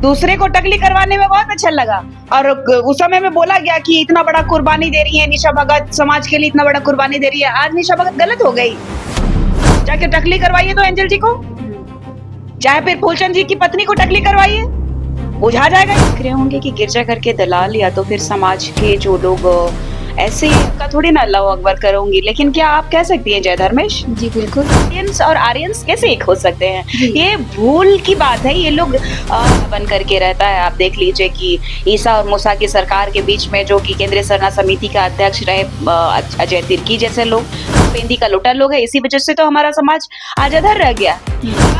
दूसरे को टकली करवाने में बहुत अच्छा लगा। और उस समय में बोला गया कि इतना बड़ा कुर्बानी दे रही है निशा भगत, समाज के लिए इतना बड़ा कुर्बानी दे रही है। आज निशा भगत गलत हो गई, जाके टकली करवाइए तो एंजल जी को, चाहे फिर फूलचंद जी की पत्नी को टकली करवाइए, बुझा जाएगा। देख रहे होंगे कि गिरजाघर के दलाल या तो फिर समाज के जो लोग ऐसे का थोड़ी ना अल्लाह अकबर करूंगी, लेकिन क्या आप कह सकती हैं जय धर्मेश? जी बिल्कुल। इंडियंस और आर्यंस कैसे एक हो सकते हैं? ये भूल की बात है। ये लोग बन करके रहता है। आप देख लीजिए कि ईसा और मूसा की सरकार के बीच में जो कि केंद्रीय सरना समिति का अध्यक्ष रहे अजय तिर्की जैसे लोग, पेंदी का लोटा लोग है। इसी वजह से तो हमारा समाज आज अधर रह गया।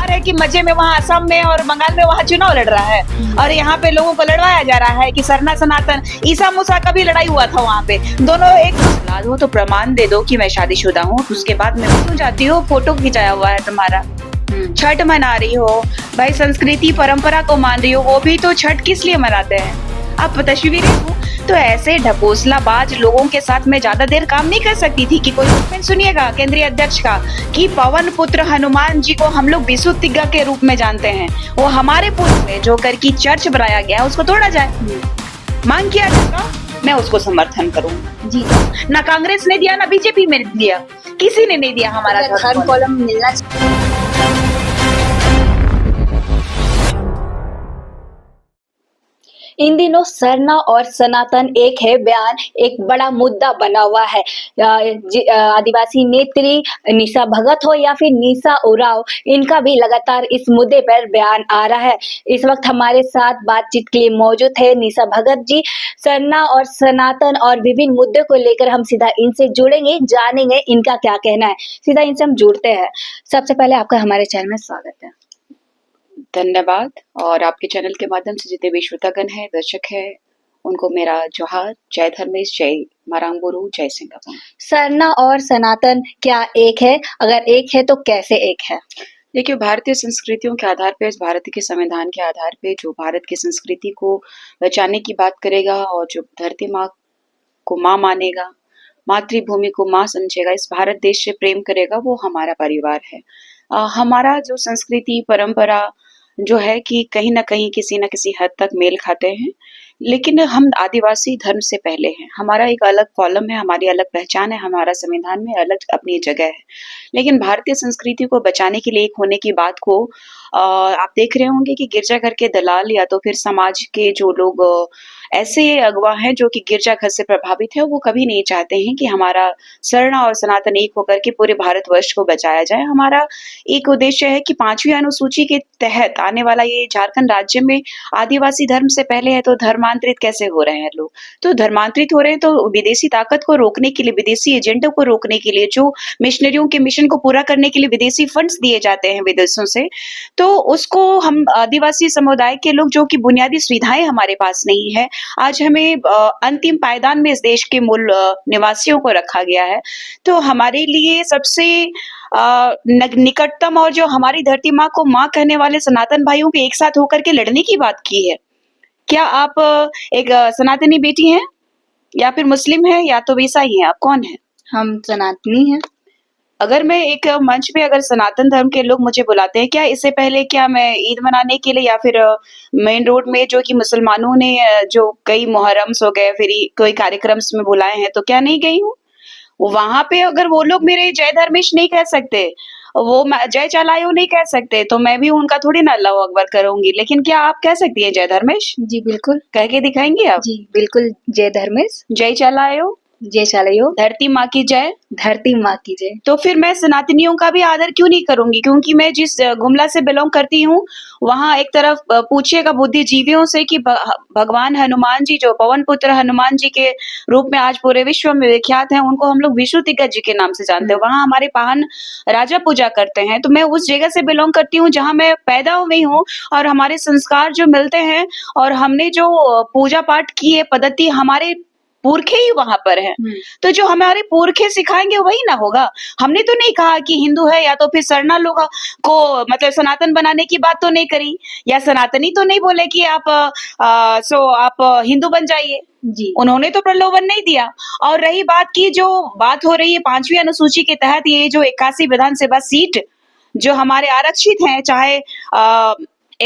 है कि मजे में वहाँ असम में और बंगाल में वहाँ चुनाव लड़ रहा है और यहाँ पे लोगों को लड़वाया जा रहा है कि सरना सनातन, ईसा मूसा का भी लड़ाई हुआ था वहाँ पे। दोनों एक औलाद हो तो प्रमाण दे दो कि मैं शादीशुदा हूँ, उसके बाद मैं क्यों जाती हूँ? फोटो खिंचाया हुआ है तुम्हारा, छठ मना रही हो भाई, संस्कृति परंपरा को मान रही हो, वो भी तो छठ किस लिए मनाते हैं? आप तस्वीरें हो तो ऐसे ढकोसलाबाज लोगों के साथ मैं ज्यादा देर काम नहीं कर सकती थी कि कोई स्टेटमेंट सुनिएगा केंद्रीय अध्यक्ष का कि पवन पुत्र हनुमान जी को हम लोग विशुद्धिज्ञ के रूप में जानते हैं, वो हमारे पूर्व में जो कर की चर्च बनाया गया उसको तोड़ा जाए, मांग किया जाएगा, मैं उसको समर्थन करूंगा। जी ना कांग्रेस ने दिया ना बीजेपी में दिया, किसी ने नहीं दिया हमारा धर्म कॉलम मिलना चाहिए। इन दिनों सरना और सनातन एक है बयान एक बड़ा मुद्दा बना हुआ है। आदिवासी नेत्री निशा भगत हो या फिर निशा उरांव, इनका भी लगातार इस मुद्दे पर बयान आ रहा है। इस वक्त हमारे साथ बातचीत के लिए मौजूद है निशा भगत जी। सरना और सनातन और विभिन्न मुद्दे को लेकर हम सीधा इनसे जुड़ेंगे, जानेंगे इनका क्या कहना है। सीधा इनसे हम जुड़ते हैं। सबसे पहले आपका हमारे चैनल में स्वागत है। धन्यवाद। और आपके चैनल के माध्यम से जितने भी श्रोतागण है, दर्शक है, उनको मेरा जोहार, जय धर्मेश, जय मारांगबुरु, जय सिंगापुर। सरना और सनातन क्या एक है? अगर एक है तो कैसे एक है? देखिए, भारतीय संस्कृतियों के आधार पे, इस भारत के संविधान के आधार पे जो भारत की संस्कृति को बचाने की बात करेगा और जो धरती माँ को माँ मानेगा, मातृभूमि को माँ समझेगा, इस भारत देश से प्रेम करेगा, वो हमारा परिवार है। हमारा जो संस्कृति परंपरा जो है कि कहीं न कहीं किसी न किसी हद तक मेल खाते हैं, लेकिन हम आदिवासी धर्म से पहले हैं। हमारा एक अलग कॉलम है, हमारी अलग पहचान है, हमारा संविधान में अलग अपनी जगह है। लेकिन भारतीय संस्कृति को बचाने के लिए एक होने की बात को आप देख रहे होंगे कि गिरजाघर के दलाल या तो फिर समाज के जो लोग ऐसे अगुवा हैं जो कि गिरजाघर से प्रभावित है, वो कभी नहीं चाहते हैं कि हमारा सरना और सनातन एक होकर के पूरे भारतवर्ष को बचाया जाए। हमारा एक उद्देश्य है कि 5वीं अनुसूची के तहत आने वाला ये झारखंड राज्य में आदिवासी धर्म से पहले है तो धर्मांतरित कैसे हो रहे हैं लोग? तो धर्मांतरित हो रहे हैं तो विदेशी ताकत को रोकने के लिए, विदेशी एजेंटों को रोकने के लिए, जो मिशनरियों के मिशन को पूरा करने के लिए विदेशी फंड्स दिए जाते हैं विदेशों से, तो उसको हम आदिवासी समुदाय के लोग जो कि बुनियादी सुविधाएं हमारे पास नहीं है, आज हमें अंतिम पायदान में इस देश के मूल निवासियों को रखा गया है। तो हमारे लिए सबसे निकटतम और जो हमारी धरती माँ को माँ कहने वाले सनातन भाइयों के एक साथ होकर के लड़ने की बात की है। क्या आप एक सनातनी बेटी हैं या फिर मुस्लिम हैं या तो ईसाई हैं? आप कौन हैं? हम सनातनी हैं। अगर मैं एक मंच पे अगर सनातन धर्म के लोग मुझे बुलाते हैं, क्या इससे पहले क्या मैं ईद मनाने के लिए या फिर मेन रोड में जो कि मुसलमानों ने जो कई मुहर्रम्स हो गए, फिर कोई कार्यक्रम्स में बुलाए हैं, तो क्या नहीं गई हूँ? वहां पे अगर वो लोग मेरे जय धर्मेश नहीं कह सकते, वो जय चलायो नहीं कह सकते, तो मैं भी उनका थोड़ी ना अल्लाह अकबर करूंगी। लेकिन क्या आप कह सकती हैं जय धर्मेश? जी बिल्कुल। कह के दिखाएंगे आप? जी बिल्कुल। जय धर्मेश, जय चलायो, जय चलायो, धरती माँ की जय। धरती माँ की जय। तो फिर मैं सनातनियों का भी आदर क्यों नहीं करूंगी? क्योंकि मैं जिस गुमला से बिलोंग करती हूँ, वहां एक तरफ पूछिएगा बुद्धिजीवियों से कि भगवान हनुमान जी जो पवन पुत्र हनुमान जी के रूप में आज पूरे विश्व में विख्यात हैं, उनको हम लोग विशुद्धिज्ञ जी के नाम से जानते हैं। वहां हमारे पाहन राजा पूजा करते हैं। तो मैं उस जगह से बिलोंग करती हूँ जहाँ मैं पैदा हुई हूँ और हमारे संस्कार जो मिलते हैं और हमने जो पूजा पाठ की है पद्धति, हमारे पुरखे ही वहां पर हैं। तो जो हमारे पुरखे सिखाएंगे वही ना होगा। हमने तो नहीं कहा कि हिंदू है या तो फिर सरना लोग को मतलब सनातन बनाने की बात तो नहीं करी, या सनातनी तो नहीं बोले कि आप आप हिंदू बन जाइए जी। उन्होंने तो प्रलोभन नहीं दिया। और रही बात की जो बात हो रही है 5वीं अनुसूची के तहत ये जो 81 विधानसभा सीट जो हमारे आरक्षित हैं, चाहे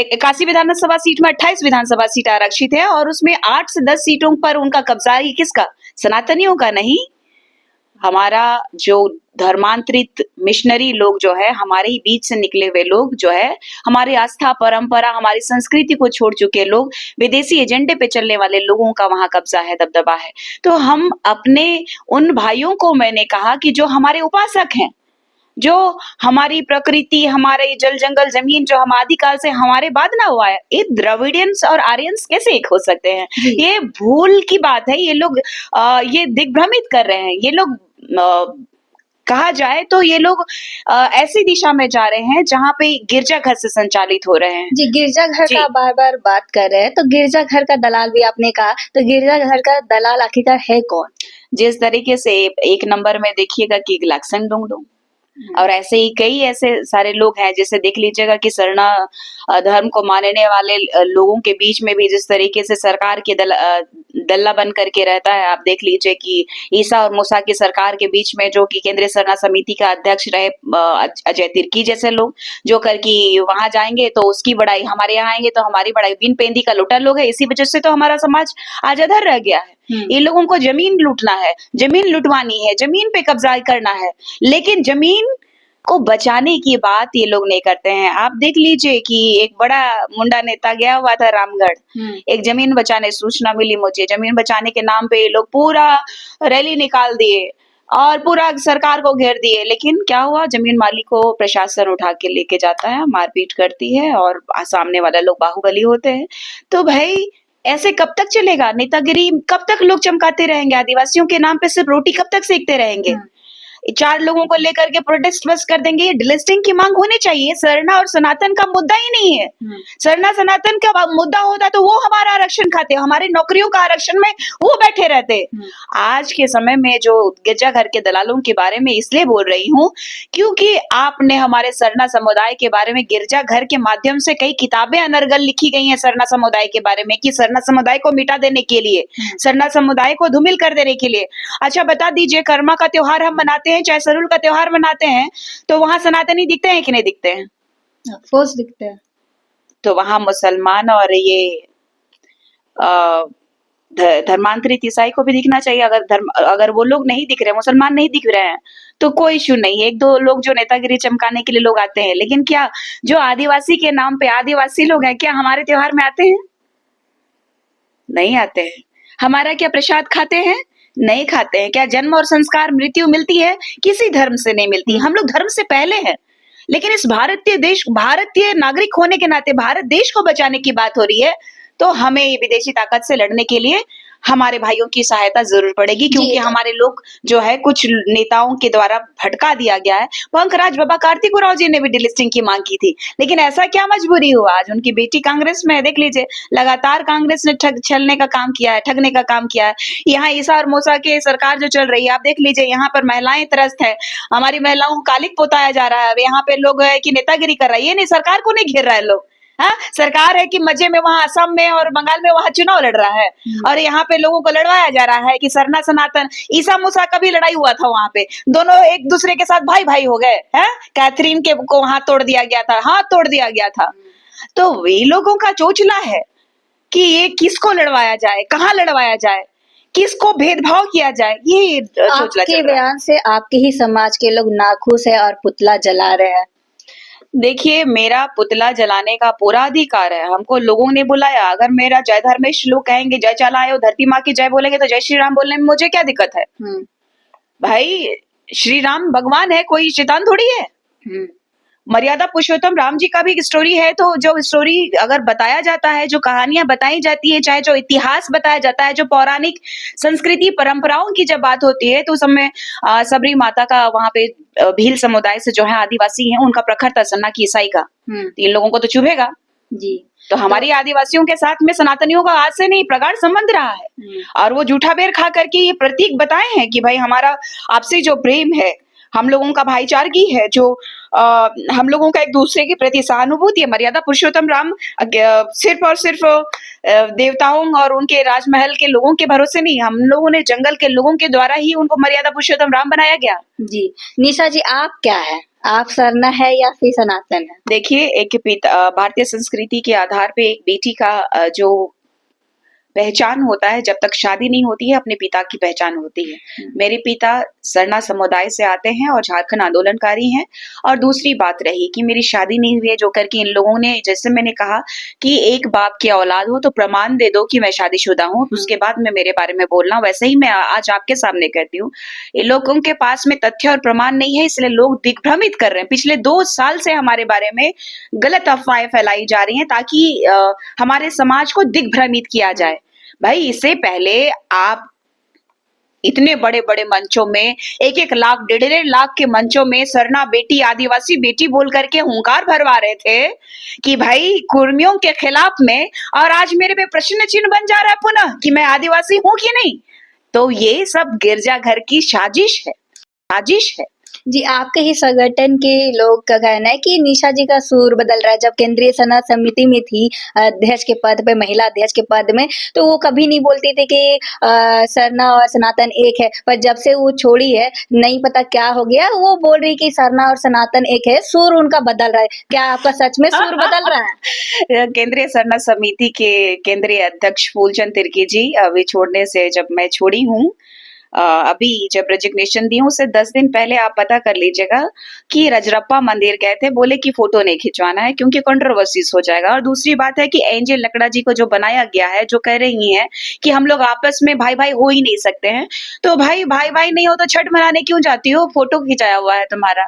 81 विधानसभा सीट में 28 विधानसभा सीट आरक्षित है और उसमें 8 से 10 सीटों पर उनका कब्जा है। किसका? सनातनियों का नहीं। हमारा जो धर्मांतरित मिशनरी लोग जो है, हमारे ही बीच से निकले हुए लोग जो है, हमारी आस्था परंपरा हमारी संस्कृति को छोड़ चुके लोग, विदेशी एजेंडे पे चलने वाले लोगों का वहां कब्जा है, दबदबा है। तो हम अपने उन भाइयों को, मैंने कहा कि जो हमारे उपासक हैं, जो हमारी प्रकृति, हमारे जल जंगल जमीन जो हम आदिकाल से हमारे बाद ना हुआ है, ये द्रविडियंस और आर्यंस कैसे एक हो सकते हैं? ये भूल की बात है। ये लोग ये दिग्भ्रमित कर रहे हैं। ये लोग कहा जाए तो ये लोग ऐसी दिशा में जा रहे हैं जहाँ पे गिरजाघर से संचालित हो रहे हैं। जी, गिरजाघर जी। का बार-बार बात कर रहे हैं, तो गिरजाघर का दलाल भी आपने कहा, तो गिरजाघर का दलाल आखिरकार है कौन? जिस तरीके से एक नंबर में देखिएगा कि लाक्सन डोंगडोंग, और ऐसे ही कई ऐसे सारे लोग हैं, जैसे देख लीजिएगा कि सरना धर्म को मानने वाले लोगों के बीच में भी जिस तरीके से सरकार के दल्ला बन करके रहता है। आप देख लीजिए कि ईसा और मूसा की सरकार के बीच में जो कि केंद्रीय सरना समिति का अध्यक्ष रहे अजय तिर्की जैसे लोग, जो कर कि वहां जाएंगे तो उसकी बड़ाई, हमारे यहाँ आएंगे तो हमारी बड़ाई, बिन पेंदी का लुटा लोग है। इसी वजह से तो हमारा समाज आज अधर रह गया है। इन लोगों को जमीन लूटना है, जमीन लुटवानी है, जमीन पे कब्जा करना है, लेकिन जमीन को बचाने की बात ये लोग नहीं करते हैं। आप देख लीजिए कि एक बड़ा मुंडा नेता गया हुआ था रामगढ़, एक जमीन बचाने, सूचना मिली मुझे, जमीन बचाने के नाम पे ये लोग पूरा रैली निकाल दिए और पूरा सरकार को घेर दिए। लेकिन क्या हुआ? जमीन मालिक को प्रशासन उठा के लेके जाता है, मारपीट करती है और सामने वाले लोग बाहुबली होते हैं। तो भाई ऐसे कब तक चलेगा? नेतागिरी कब तक लोग चमकाते रहेंगे? आदिवासियों के नाम पे सिर्फ रोटी कब तक सेकते रहेंगे? 4 लोगों को लेकर के प्रोटेस्ट बस कर देंगे। ये डिलिस्टिंग की मांग होनी चाहिए। सरना और सनातन का मुद्दा ही नहीं है। सरना सनातन का मुद्दा होता तो वो हमारा आरक्षण खाते, हमारी नौकरियों का आरक्षण में वो बैठे रहते। आज के समय में जो गिरजाघर के दलालों के बारे में इसलिए बोल रही हूँ क्योंकि आपने हमारे सरना समुदाय के बारे में गिरजाघर के माध्यम से कई किताबें अनर्गल लिखी गई हैं सरना समुदाय के बारे में, कि सरना समुदाय को मिटा देने के लिए, सरना समुदाय को धूमिल कर देने के लिए। अच्छा बता दीजिए, कर्मा का त्योहार हम मनाते हैं, चाहे सरूल का त्योहार मनाते हैं, तो वहां सनातनी दिखते हैं कि नहीं दिखते हैं? अफकोर्स दिखते हैं। तो वहां मुसलमान और ये धर्मांतरित ईसाई को भी दिखना चाहिए। अगर वो लोग नहीं दिख रहे, मुसलमान नहीं दिख रहे हैं, तो कोई इश्यू नहीं है। 1-2 लोग जो नेतागिरी चमकाने के लिए लोग आते हैं, लेकिन क्या जो आदिवासी के नाम पे आदिवासी लोग हैं, क्या हमारे त्योहार में आते हैं? नहीं आते हैं। हमारा क्या प्रसाद खाते हैं? नहीं खाते हैं। क्या जन्म और संस्कार मृत्यु मिलती है? किसी धर्म से नहीं मिलती। हम लोग धर्म से पहले हैं। लेकिन इस भारतीय नागरिक होने के नाते भारत देश को बचाने की बात हो रही है, तो हमें विदेशी ताकत से लड़ने के लिए हमारे भाइयों की सहायता जरूर पड़ेगी, क्योंकि हमारे लोग जो है कुछ नेताओं के द्वारा भटका दिया गया है। पंकराज बाबा कार्तिक उरांव जी ने भी डिलिस्टिंग की मांग की थी, लेकिन ऐसा क्या मजबूरी हुआ? आज उनकी बेटी कांग्रेस में है, देख लीजिए, लगातार कांग्रेस ने छलने का काम किया है, ठगने का काम किया है। यहाँ ईसा और मूसा की सरकार जो चल रही है, आप देख लीजिए, यहाँ पर महिलाएं त्रस्त है, हमारी महिलाओं को कालिक पोताया जा रहा है। यहाँ पे लोग है कि नेतागिरी कर रहा है, ये नहीं, सरकार को नहीं घेर रहा है लोग। हाँ, सरकार है कि मजे में वहां असम में और बंगाल में वहां चुनाव लड़ रहा है, और यहाँ पे लोगों को लड़वाया जा रहा है कि सरना सनातन। ईसा मूसा का भी लड़ाई हुआ था वहां पे, दोनों एक दूसरे के साथ भाई भाई हो गए हैं। कैथरीन के को हाथ तोड़ दिया गया था, हाथ तोड़ दिया गया था। तो वे लोगों का चोचला है कि ये किसको लड़वाया जाए, कहाँ लड़वाया जाए, किसको भेदभाव किया जाए, ये चोचला आपके बयान से आपके ही समाज के लोग नाखुश है और पुतला जला रहे हैं। देखिए, मेरा पुतला जलाने का पूरा अधिकार है। हमको लोगों ने बुलाया। अगर मेरा जय धर्मेश लोग कहेंगे जय चलाए, धरती माँ की जय बोलेंगे, तो जय श्री राम बोलने में मुझे क्या दिक्कत है? भाई श्री राम भगवान है, कोई शैतान थोड़ी है। मर्यादा पुरुषोत्तम राम जी का भी एक स्टोरी है। तो जो स्टोरी अगर बताया जाता है, जो कहानियां बताई जाती है, चाहे जो इतिहास बताया जाता है, जो पौराणिक संस्कृति परंपराओं की जब बात होती है, तो उस समय सबरी माता का वहां पे भील समुदाय से जो है आदिवासी हैं, उनका प्रखर था सन्ना की ईसाई का। इन लोगों को तो चुभेगा जी। तो हमारी आदिवासियों के साथ में सनातनियों का आज से नहीं प्रगाढ़ संबंध रहा है, और वो जूठा बेर खा करके ये प्रतीक बताए हैं कि भाई हमारा आपसी जो प्रेम है, हम लोगों का भाईचारगी है, जो हम लोगों का एक दूसरे के प्रति सहानुभूति है। मर्यादा पुरुषोत्तम राम सिर्फ और सिर्फ देवताओं और उनके राजमहल के लोगों के भरोसे नहीं, हम लोगों ने जंगल के लोगों के द्वारा ही उनको मर्यादा पुरुषोत्तम राम बनाया गया। जी, निशा जी आप क्या है? आप सरना है या फिर सनातन है? देखिए, एक भारतीय संस्कृति के आधार पे एक बेटी का जो पहचान होता है, जब तक शादी नहीं होती है अपने पिता की पहचान होती है। मेरे पिता सरना समुदाय से आते हैं और झारखंड आंदोलनकारी हैं। और दूसरी बात रही कि मेरी शादी नहीं हुई है, जो करके इन लोगों ने, जैसे मैंने कहा कि एक बाप की औलाद हो तो प्रमाण दे दो कि मैं शादीशुदा हूँ, उसके बाद में मेरे बारे में बोलना। वैसे ही मैं आज आपके सामने कहती हूँ, इन लोगों के पास में तथ्य और प्रमाण नहीं है, इसलिए लोग दिग्भ्रमित कर रहे हैं। पिछले 2 साल से हमारे बारे में गलत अफ़वाहें फैलाई जा रही हैं, ताकि हमारे समाज को दिग्भ्रमित किया जाए। भाई, इससे पहले आप इतने बड़े-बड़े मंचों में 1-1 लाख, डेढ़-डेढ़ लाख के मंचों में सरना बेटी, आदिवासी बेटी बोल करके हुंकार भरवा रहे थे कि भाई कुर्मियों के खिलाफ में, और आज मेरे पे प्रश्न चिन्ह बन जा रहा है पुनः कि मैं आदिवासी हूँ कि नहीं। तो ये सब गिरजाघर की साजिश है, साजिश है। जी, आपके ही संगठन के लोग का कहना है कि निशा जी का सुर बदल रहा है। जब केंद्रीय सना समिति में थी अध्यक्ष के पद पे, महिला अध्यक्ष के पद में, तो वो कभी नहीं बोलती थी कि सरना और सनातन एक है। पर जब से वो छोड़ी है, नहीं पता क्या हो गया, वो बोल रही कि सरना और सनातन एक है, सुर उनका बदल रहा है। क्या आपका सच में सुर बदल रहा है? केंद्रीय सरना समिति के केंद्रीय अध्यक्ष फूलचंद तिर्की जी अभी छोड़ने से, जब मैं छोड़ी हूँ, अभी जब रेजिग्नेशन दी हूँ, उससे 10 दिन पहले आप पता कर लीजिएगा कि रजरप्पा मंदिर गए थे, बोले कि फोटो नहीं खिंचवाना है क्योंकि कंट्रोवर्सीज हो जाएगा। और दूसरी बात है कि एंजल लकड़ा जी को जो बनाया गया है, जो कह रही हैं कि हम लोग आपस में भाई भाई हो ही नहीं सकते हैं, तो भाई भाई भाई नहीं हो तो छठ मनाने क्यों जाती हो? फोटो खिंचाया हुआ है तुम्हारा,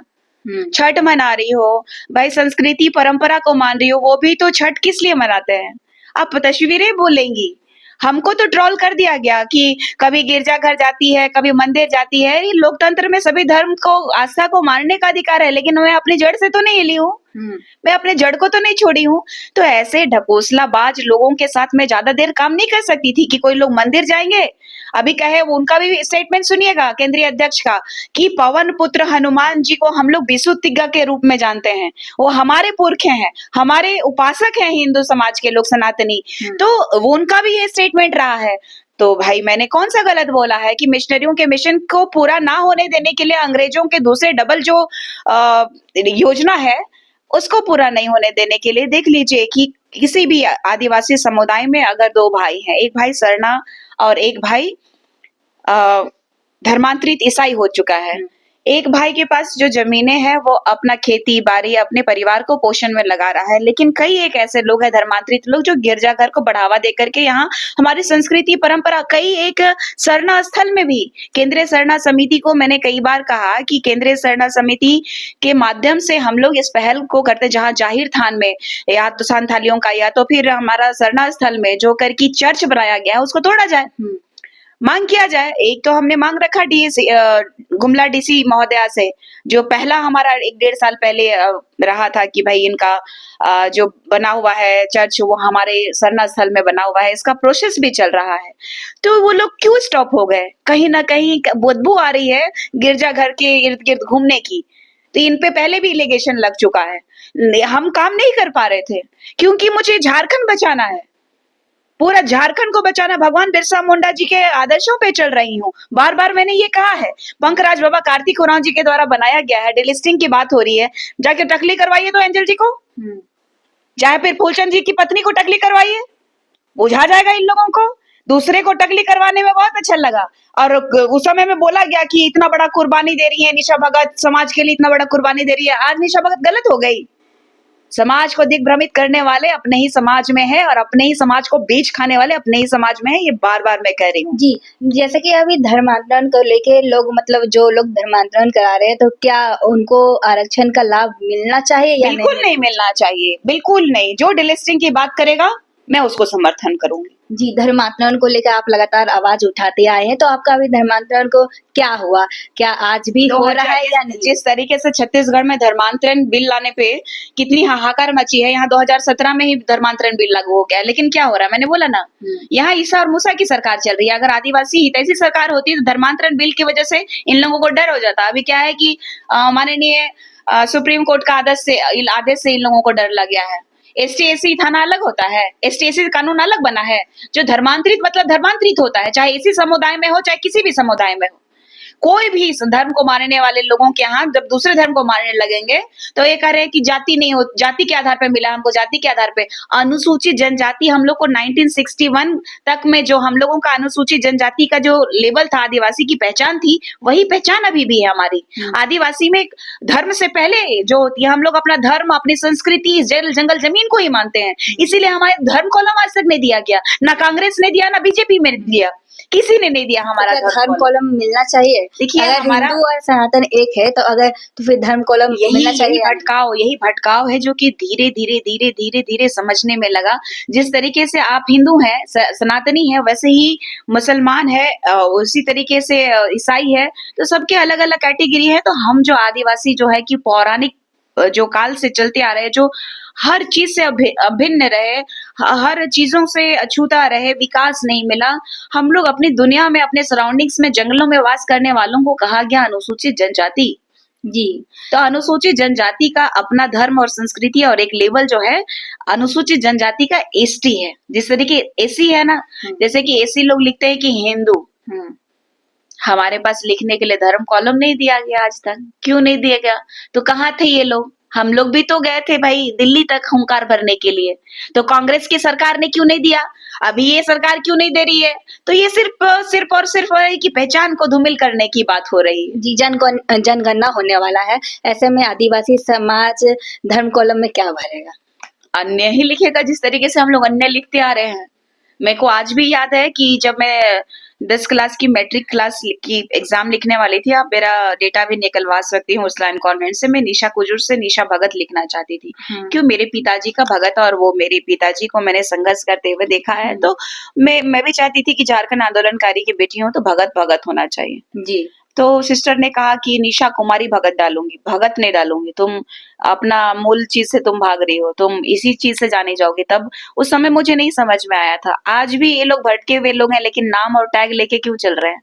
छठ मना रही हो, भाई संस्कृति परंपरा को मान रही हो, वो भी तो छठ किस लिए मनाते हैं? आप तस्वीरें बोलेंगी। हमको तो ट्रोल कर दिया गया कि कभी गिरजाघर जाती है, कभी मंदिर जाती है। ये लोकतंत्र में सभी धर्म को, आस्था को मानने का अधिकार है, लेकिन मैं अपनी जड़ से तो नहीं हिली हूँ। मैं अपने जड़ को तो नहीं छोड़ी हूँ। तो ऐसे ढकोसलाबाज लोगों के साथ मैं ज्यादा देर काम नहीं कर सकती थी कि कोई लोग मंदिर जाएंगे। अभी कहे, वो उनका भी स्टेटमेंट सुनिएगा केंद्रीय अध्यक्ष का, कि पवन पुत्र हनुमान जी को हम लोग विशुद्धिज्ञ के रूप में जानते हैं, वो हमारे पुरख हैं, हमारे उपासक हैं हिंदू समाज के लोग, सनातनी। तो वो उनका भी ये स्टेटमेंट रहा है। तो भाई, मैंने कौन सा गलत बोला है कि मिशनरियों के मिशन को पूरा ना होने देने के लिए अंग्रेजों के दूसरे डबल जो योजना है, उसको पूरा नहीं होने देने के लिए देख लीजिए कि किसी भी आदिवासी समुदाय में अगर 2 भाई हैं, एक भाई सरना और एक भाई धर्मांतरित ईसाई हो चुका है। एक भाई के पास जो जमीनें हैं, वो अपना खेती बाड़ी, अपने परिवार को पोषण में लगा रहा है, लेकिन कई एक ऐसे लोग हैं धर्मांतरित लोग, जो गिरजाघर को बढ़ावा दे करके यहाँ हमारी संस्कृति परंपरा, कई एक सरना स्थल में भी केंद्रीय सरना समिति को मैंने कई बार कहा कि केंद्रीय सरना समिति के माध्यम से हम लोग इस पहल को करते, जहाँ जाहिर थान में या तो संथालियों का या तो फिर हमारा सरना स्थल में जो कर की चर्च बनाया गया है, उसको तोड़ा जाए, मांग किया जाए। एक तो हमने मांग रखा डीएसी गुमला डीसी महोदया से, जो पहला हमारा 1 डेढ़ साल पहले रहा था कि भाई इनका जो बना हुआ है चर्च, वो हमारे सरना स्थल में बना हुआ है, इसका प्रोसेस भी चल रहा है। तो वो लोग क्यों स्टॉप हो गए? कहीं ना कहीं बदबू आ रही है गिरजाघर के इर्द गिर्द घूमने की। तो इन पे पहले भी इलीगेशन लग चुका है। हम काम नहीं कर पा रहे थे क्योंकि मुझे झारखंड बचाना है, पूरा झारखंड को बचाना। भगवान बिरसा मुंडा जी के आदर्शों पे चल रही हूँ। बार बार मैंने ये कहा है। पंकराज बाबा कार्तिक उरांव जी के द्वारा बनाया गया है, डिलिस्टिंग की बात हो रही है, जाके टकली करवाइए तो एंजल जी को, चाहे फिर फूलचंद जी की पत्नी को टकली करवाइए, बुझा जाएगा इन लोगों को। दूसरे को टकली करवाने में बहुत अच्छा लगा, और उस समय में बोला गया कि इतना बड़ा कुर्बानी दे रही है निशा भगत, समाज के लिए इतना बड़ा कुर्बानी दे रही है। आज निशा भगत गलत हो गई। समाज को दिग्भ्रमित करने वाले अपने ही समाज में है, और अपने ही समाज को बेच खाने वाले अपने ही समाज में है। ये बार बार मैं कह रही हूँ। जी, जैसे कि अभी धर्मांतरण को लेके लोग, मतलब जो लोग धर्मांतरण करा रहे हैं, तो क्या उनको आरक्षण का लाभ मिलना चाहिए या बिल्कुल नहीं मिलना चाहिए, बिल्कुल नहीं। जो डिलिस्टिंग की बात करेगा, मैं उसको समर्थन करूंगी। जी, धर्मांतरण को लेकर आप लगातार आवाज उठाते आए हैं, तो आपका अभी धर्मांतरण को क्या हुआ? क्या आज भी हो रहा है या नहीं? जिस तरीके से छत्तीसगढ़ में धर्मांतरण बिल लाने पे कितनी हाहाकार मची है, यहाँ 2017 में ही धर्मांतरण बिल लागू हो गया है, लेकिन क्या हो रहा है? मैंने बोला ना, यहाँ ईसा और मूसा की सरकार चल रही है। अगर आदिवासी हितैषी सरकार होती तो धर्मांतरण बिल की वजह से इन लोगों को डर हो जाता। अभी क्या है कि माननीय सुप्रीम कोर्ट का आदेश से इन लोगों को डर लग गया है। एसटी एसी थाना अलग होता है, एसटी एसी कानून अलग बना है। जो धर्मांतरित मतलब धर्मांतरित होता है, चाहे इसी समुदाय में हो चाहे किसी भी समुदाय में हो, कोई भी इस धर्म को मानने वाले लोगों के यहाँ जब दूसरे धर्म को मानने लगेंगे तो ये कह रहे हैं कि जाति नहीं हो, जाति के आधार पे मिला हमको, जाति के आधार पे। अनुसूचित जनजाति हम लोग को 1961 तक में जो हम लोगों का अनुसूचित जनजाति का जो लेवल था, आदिवासी की पहचान थी, वही पहचान अभी भी है हमारी। आदिवासी में धर्म से पहले जो होती है, हम लोग अपना धर्म, अपनी संस्कृति, जल जंगल जमीन को ही मानते हैं, इसीलिए हमारे धर्म कॉलम आज तक नहीं दिया गया, ना कांग्रेस ने दिया, ना बीजेपी में दिया, किसी ने नहीं दिया हमारा क्या धर्म धर्म कॉलम। कॉलम मिलना चाहिए? देखिए अगर हमारा हिंदू और सनातन एक है तो अगर तो फिर धर्म कॉलम यही मिलना यही चाहिए या नहीं? भटकाव है जो कि धीरे धीरे धीरे धीरे धीरे समझने में लगा। जिस तरीके से आप हिंदू हैं, सनातनी है, वैसे ही मुसलमान है, उसी तरीके से ईसाई है, तो सबके अलग अलग कैटेगरी है। तो हम जो आदिवासी जो है कि पौराणिक जो काल से चलते आ रहे हैं, जो हर चीज से अभिन्न रहे, हर चीजों से अछूता रहे, विकास नहीं मिला, हम लोग अपनी दुनिया में, अपने सराउंडिंग्स में, जंगलों में वास करने वालों को कहा गया अनुसूचित जनजाति। जी। तो अनुसूचित जनजाति का अपना धर्म और संस्कृति और एक लेवल जो है, अनुसूचित जनजाति का एसटी है। जिस तरीके एसी है ना, जैसे कि एसी लोग लिखते हैं कि हिंदू, हमारे पास लिखने के लिए धर्म कॉलम नहीं दिया गया आज तक। क्यों नहीं दिया गया? तो कहाँ थे ये लोग? हम लोग भी तो गए थे भाई दिल्ली तक हुंकार भरने के लिए, तो कांग्रेस की सरकार ने क्यों नहीं दिया? अभी ये सरकार क्यों नहीं दे रही है? तो ये सिर्फ और सिर्फ की पहचान को धूमिल करने की बात हो रही है। जी, जनगणना होने वाला है, ऐसे में आदिवासी समाज धर्म कॉलम में क्या भरेगा? अन्य ही लिखेगा, जिस तरीके से हम लोग अन्य लिखते आ रहे हैं। मेरे को आज भी याद है कि जब मैं 10 क्लास की मैट्रिक क्लास की एग्जाम लिखने वाली थी, आप मेरा डेटा भी निकलवा सकती हूँ उस लाइन कॉन्वेंट से, मैं निशा कुजूर से निशा भगत लिखना चाहती थी। क्यों? मेरे पिताजी का भगत, और वो मेरे पिताजी को मैंने संघर्ष करते हुए देखा है, तो मैं भी चाहती थी कि झारखंड आंदोलनकारी की बेटी हूँ तो भगत भगत होना चाहिए। जी। तो सिस्टर ने कहा कि निशा कुमारी भगत डालूंगी, भगत नहीं डालूंगी, तुम अपना मूल चीज से तुम भाग रही हो, तुम इसी चीज से जाने जाओगे। तब उस समय मुझे नहीं समझ में आया था। आज भी ये लोग भटके हुए लोग हैं, लेकिन नाम और टैग लेके क्यों चल रहे हैं?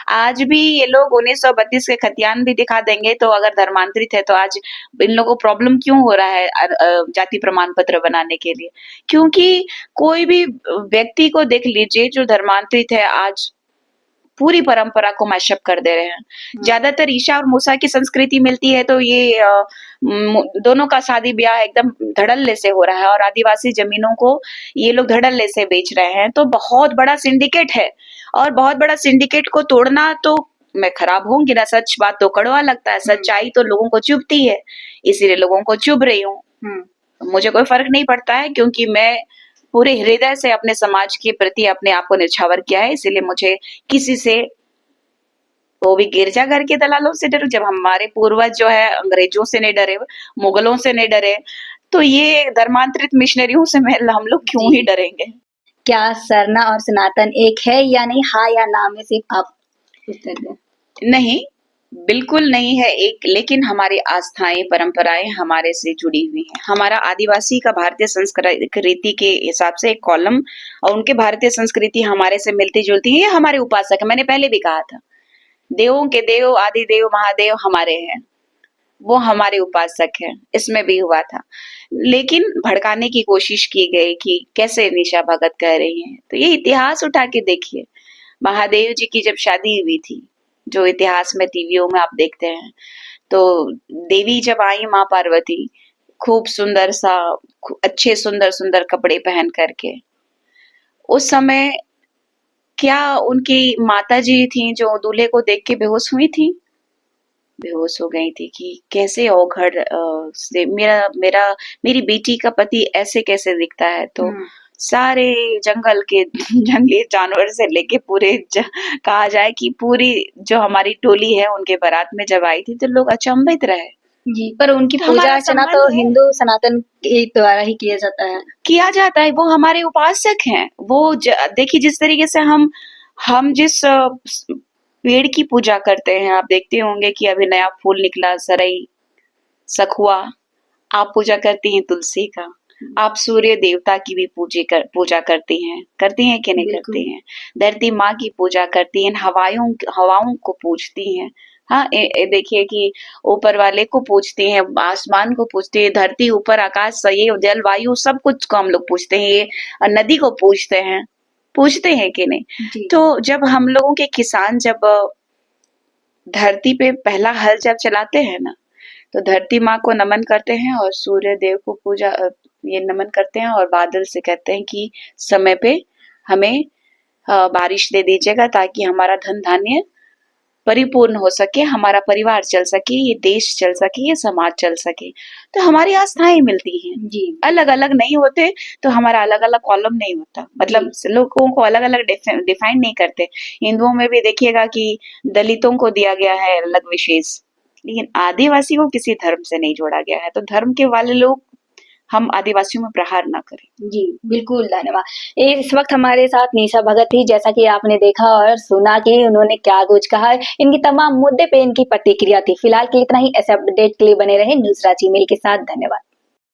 आज भी ये लोग 1932 के खतियान भी दिखा देंगे, तो अगर धर्मांतरित है तो आज इन लोगों को प्रॉब्लम क्यों हो रहा है जाति प्रमाण पत्र बनाने के लिए? क्योंकि कोई भी व्यक्ति को देख लीजिए जो धर्मांतरित है, आज पूरी परंपरा को मैशअप कर दे रहे हैं। ज्यादातर ईशा और मूसा की संस्कृति मिलती है, तो ये दोनों का शादी ब्याह एकदम धड़ल्ले से हो रहा है, और आदिवासी जमीनों को ये लोग धड़ल्ले से बेच रहे हैं। तो बहुत बड़ा सिंडिकेट है, और बहुत बड़ा सिंडिकेट को तोड़ना तो मैं खराब होंगी ना, सच बात तो कड़वा लगता है, सच्चाई तो लोगों को चुभती है, इसीलिए लोगों को चुभ रही हूँ। मुझे कोई फर्क नहीं पड़ता है, क्योंकि मैं पूरे हृदय से अपने समाज के प्रति अपने आप को न्यौछावर किया है, इसीलिए मुझे किसी से, वो भी गिरजाघर के दलालों से डरो। जब हमारे पूर्वज जो है अंग्रेजों से नहीं डरे, मुगलों से नहीं डरे, तो ये धर्मांतरित मिशनरियों से हम लोग क्यों ही डरेंगे? क्या सरना और सनातन एक है या नहीं? हाँ या ना में सिर्फ आप उत्तर दें। नहीं, बिल्कुल नहीं है एक, लेकिन हमारी आस्थाएं, परंपराएं हमारे से जुड़ी हुई हैं। हमारा आदिवासी का भारतीय संस्कृति के हिसाब से एक कॉलम, और उनके भारतीय संस्कृति हमारे से मिलती जुलती है। ये हमारे उपासक है, मैंने पहले भी कहा था, देवों के देव, आदि देव, महादेव हमारे हैं, वो हमारे उपासक हैं। इसमें भी हुआ था, लेकिन भड़काने की कोशिश की गई कि कैसे निशा भगत कह रही हैं। तो ये इतिहास उठा के देखिए, महादेव जी की जब शादी हुई थी, जो इतिहास में टीवियों में आप देखते हैं, तो देवी जब आई, माँ पार्वती, खूब सुंदर सा, अच्छे सुंदर सुंदर कपड़े पहन करके, उस समय क्या उनकी माता जी थी जो दूल्हे को देख के बेहोश हुई थी? बेहोश हो गई थी कि कैसे अवघड़ से मेरी बेटी का पति ऐसे कैसे दिखता है। तो सारे जंगल के जंगली जानवर से लेके पूरे कहा जाए कि पूरी जो हमारी टोली है उनके बारात में जब आई थी, तो लोग अचंभित रहे। जी, पर उनकी तो पूजा हमारा अर्चना तो संबंध है, हिंदू सनातन के द्वारा ही किया जाता है। किया जाता है, वो हमारे उपासक हैं। वो देखिए जिस तरीके से हम जिस पेड़ की पूजा करते हैं, आप देखते होंगे कि अभी नया फूल निकला, सरई, सखुआ, आप पूजा करती हैं तुलसी का। आप सूर्य देवता की भी पूजा करती हैं कि नहीं करती हैं? धरती माँ की पूजा करती हैं, हवाओं को पूजती हैं। हाँ, देखिए कि ऊपर वाले को पूजती हैं, आसमान को पूजती है, धरती, ऊपर आकाश, ये जल वायु सब कुछ को हम लोग पूजते हैं, ये नदी को पूजते हैं कि नहीं? तो जब हम लोगों के किसान जब धरती पे पहला हल जब चलाते हैं ना, तो धरती माँ को नमन करते हैं और सूर्य देव को ये नमन करते हैं और बादल से कहते हैं कि समय पे हमें बारिश दे दीजिएगा ताकि हमारा धन धान्य परिपूर्ण हो सके, हमारा परिवार चल सके, ये देश चल सके, ये समाज चल सके। तो हमारी आस्थाएं मिलती हैं, जी अलग अलग नहीं होते तो हमारा अलग अलग कॉलम नहीं होता, मतलब लोगों को अलग अलग डिफाइन नहीं करते। हिंदुओं में भी देखिएगा कि दलितों को दिया गया है अलग विशेष, लेकिन आदिवासी को किसी धर्म से नहीं जोड़ा गया है। तो धर्म के वाले लोग हम आदिवासियों में प्रहार ना करें। जी, बिल्कुल धन्यवाद। इस वक्त हमारे साथ निशा भगत थी, जैसा कि आपने देखा और सुना कि उन्होंने क्या कुछ कहा। इनकी तमाम मुद्दे पे इनकी प्रतिक्रिया थी। फिलहाल के लिए इतना ही। ऐसे अपडेट के लिए बने रहे न्यूज़ रांची मेल के साथ। धन्यवाद।